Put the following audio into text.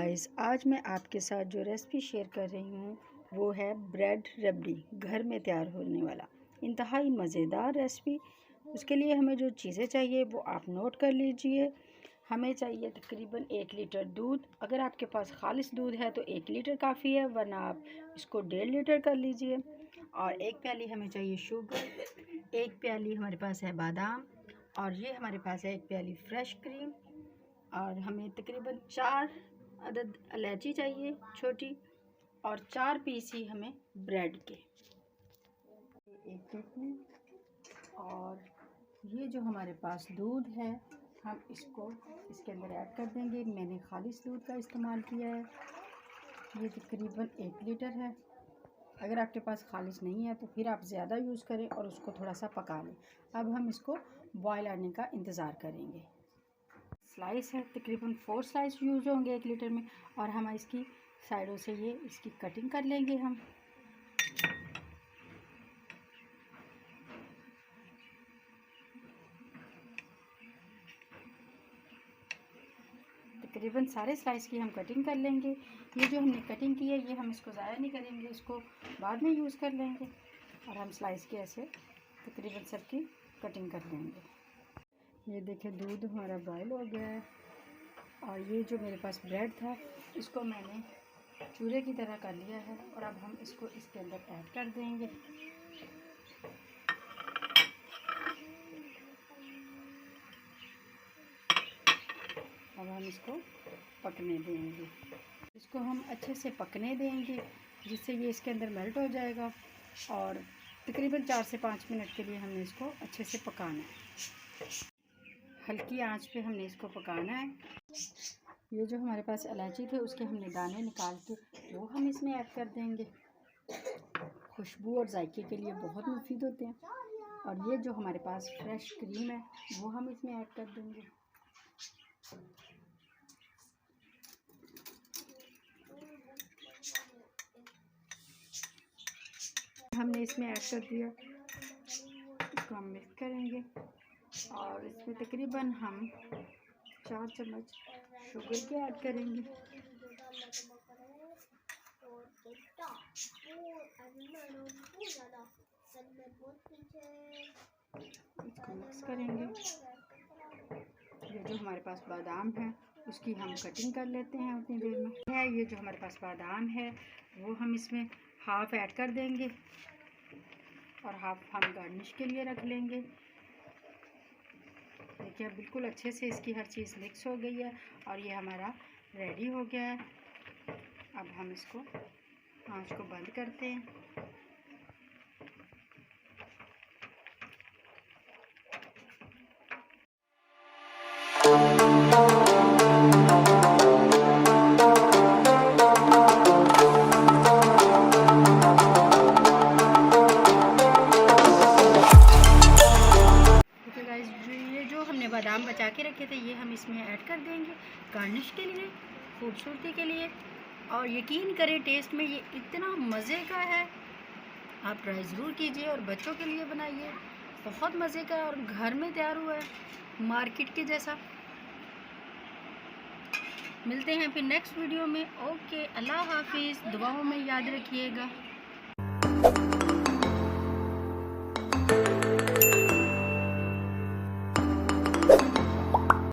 Guys, आज मैं आपके साथ जो रेसिपी शेयर कर रही हूँ वो है ब्रेड रबड़ी। घर में तैयार होने वाला इंतहाई मज़ेदार रेसिपी। उसके लिए हमें जो चीज़ें चाहिए वो आप नोट कर लीजिए। हमें चाहिए तकरीबन 1 लीटर दूध। अगर आपके पास खालिस दूध है तो 1 लीटर काफ़ी है, वरना आप इसको 1.5 लीटर कर लीजिए। और 1 प्याली हमें चाहिए शुगर, 1 प्याली हमारे पास है बादाम, और ये हमारे पास है 1 प्याली फ्रेश क्रीम। और हमें तकरीबन 4 अदद इलायची चाहिए छोटी, और 4 पीस ही हमें ब्रेड के। एक टिफिन, और ये जो हमारे पास दूध है हम इसको इसके अंदर ऐड कर देंगे। मैंने खालिस दूध का इस्तेमाल किया है। ये तकरीबन 1 लीटर है। अगर आपके पास खालिस नहीं है तो फिर आप ज़्यादा यूज़ करें और उसको थोड़ा सा पका लें। अब हम इसको बॉयल आने का इंतज़ार करेंगे। स्लाइस है, तकरीबन 4 स्लाइस यूज़ होंगे 1 लीटर में, और हम इसकी साइडों से ये इसकी कटिंग कर लेंगे। हम तकरीबन सारे स्लाइस की हम कटिंग कर लेंगे। ये जो हमने कटिंग की है ये हम इसको ज़ाया नहीं करेंगे, इसको बाद में यूज़ कर लेंगे। और हम स्लाइस के ऐसे तकरीबन सबकी कटिंग कर लेंगे। ये देखिए दूध हमारा बॉयल हो गया है, और ये जो मेरे पास ब्रेड था इसको मैंने चूरे की तरह कर लिया है, और अब हम इसको इसके अंदर ऐड कर देंगे। अब हम इसको पकने देंगे। इसको हम अच्छे से पकने देंगे जिससे ये इसके अंदर मेल्ट हो जाएगा, और तकरीबन 4 से 5 मिनट के लिए हमने इसको अच्छे से पकाना है। हल्की आंच पे हमने इसको पकाना है। ये जो हमारे पास इलायची थे उसके हमने दाने निकाल के वो हम इसमें ऐड कर देंगे। खुशबू और जायके के लिए बहुत मुफीद होते हैं। और ये जो हमारे पास फ्रेश क्रीम है वो हम इसमें ऐड कर देंगे। हमने इसमें ऐड कर दिया, इसको हम मिक्स करेंगे, और इसमें तकरीबन हम 4 चम्मच शुगर के ऐड करेंगे। इसको मिक्स करेंगे। ये जो हमारे पास बादाम है उसकी हम कटिंग कर लेते हैं उतनी देर में। है ये जो हमारे पास बादाम है वो हम इसमें हाफ ऐड कर देंगे, और हाफ हम गार्निश के लिए रख लेंगे। देखिए बिल्कुल अच्छे से इसकी हर चीज़ मिक्स हो गई है, और ये हमारा रेडी हो गया है। अब हम इसको आंच को बंद करते हैं। हमने बादाम बचा के रखे थे ये हम इसमें ऐड कर देंगे गार्निश के लिए, खूबसूरती के लिए। और यकीन करें टेस्ट में ये इतना मज़े का है, आप ट्राई ज़रूर कीजिए और बच्चों के लिए बनाइए। बहुत मज़े का है और घर में तैयार हुआ है मार्केट के जैसा। मिलते हैं फिर नेक्स्ट वीडियो में। ओके, अल्लाह हाफिज़। दुआओं में याद रखिएगा।